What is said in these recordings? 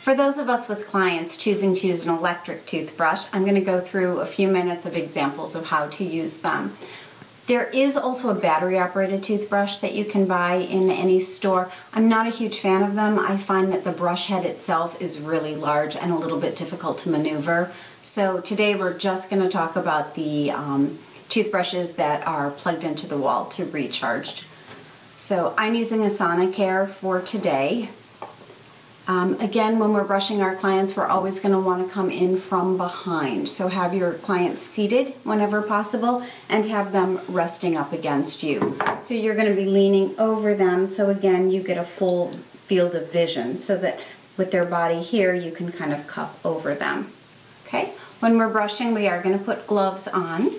For those of us with clients choosing to use an electric toothbrush, I'm going to go through a few minutes of examples of how to use them. There is also a battery-operated toothbrush that you can buy in any store. I'm not a huge fan of them. I find that the brush head itself is really large and a little bit difficult to maneuver. So today we're just going to talk about the toothbrushes that are plugged into the wall to recharge. So I'm using a Sonicare for today. Again, when we're brushing our clients, we're always going to want to come in from behind. So have your clients seated whenever possible and have them resting up against you. So you're going to be leaning over them, so again you get a full field of vision so that with their body here you can kind of cup over them. Okay? When we're brushing, we are going to put gloves on.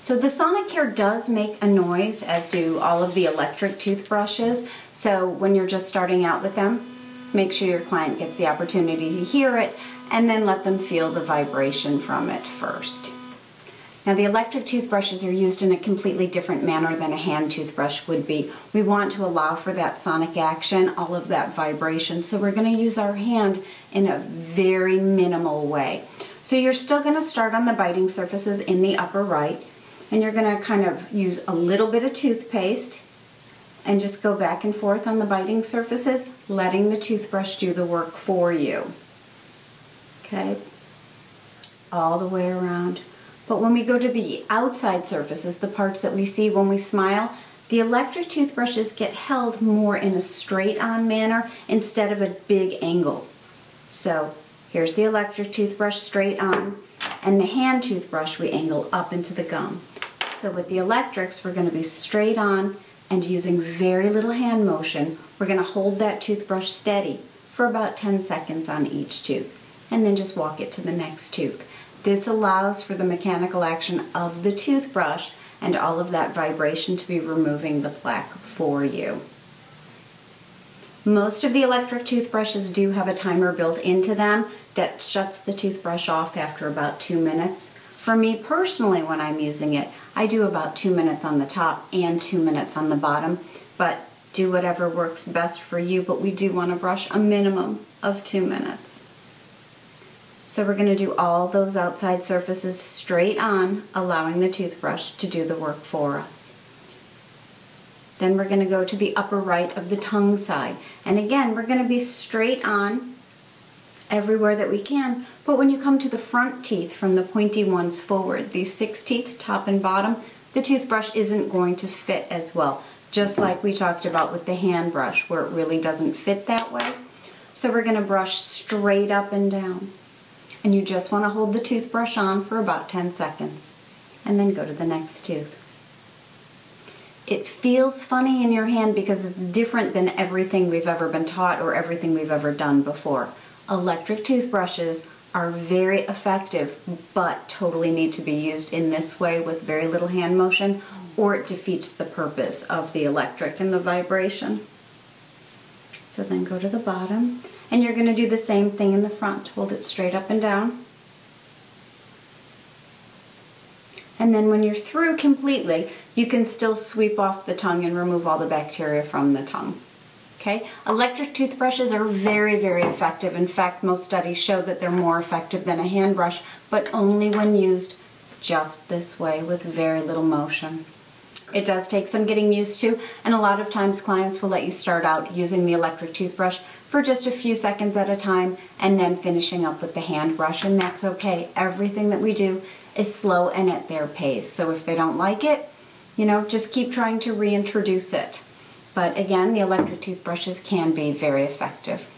So the Sonicare does make a noise, as do all of the electric toothbrushes. So when you're just starting out with them, make sure your client gets the opportunity to hear it and then let them feel the vibration from it first. Now the electric toothbrushes are used in a completely different manner than a hand toothbrush would be. We want to allow for that sonic action, all of that vibration, so we're going to use our hand in a very minimal way. So you're still going to start on the biting surfaces in the upper right, and you're going to kind of use a little bit of toothpaste and just go back and forth on the biting surfaces, letting the toothbrush do the work for you. Okay? All the way around. But when we go to the outside surfaces, the parts that we see when we smile, the electric toothbrushes get held more in a straight-on manner instead of a big angle. So here's the electric toothbrush straight on, and the hand toothbrush we angle up into the gum. So with the electrics, we're going to be straight on and using very little hand motion. We're going to hold that toothbrush steady for about 10 seconds on each tooth and then just walk it to the next tooth. This allows for the mechanical action of the toothbrush and all of that vibration to be removing the plaque for you. Most of the electric toothbrushes do have a timer built into them that shuts the toothbrush off after about 2 minutes. For me personally, when I'm using it, I do about 2 minutes on the top and 2 minutes on the bottom, but do whatever works best for you, but we do want to brush a minimum of 2 minutes. So we're going to do all those outside surfaces straight on, allowing the toothbrush to do the work for us. Then we're going to go to the upper right of the tongue side. And again, we're going to be straight on everywhere that we can. But when you come to the front teeth from the pointy ones forward, these 6 teeth, top and bottom, the toothbrush isn't going to fit as well. Just like we talked about with the hand brush, where it really doesn't fit that way. So we're going to brush straight up and down. And you just want to hold the toothbrush on for about 10 seconds. And then go to the next tooth. It feels funny in your hand because it's different than everything we've ever been taught or everything we've ever done before. Electric toothbrushes are very effective, but totally need to be used in this way with very little hand motion, or it defeats the purpose of the electric and the vibration. So then go to the bottom, and you're going to do the same thing in the front. Hold it straight up and down. And then when you're through completely, you can still sweep off the tongue and remove all the bacteria from the tongue. Okay? Electric toothbrushes are very, very effective. In fact, most studies show that they're more effective than a hand brush, but only when used just this way with very little motion. It does take some getting used to, and a lot of times clients will let you start out using the electric toothbrush for just a few seconds at a time and then finishing up with the hand brush, and that's okay. Everything that we do is slow and at their pace. So if they don't like it, just keep trying to reintroduce it. But again, the electric toothbrushes can be very effective.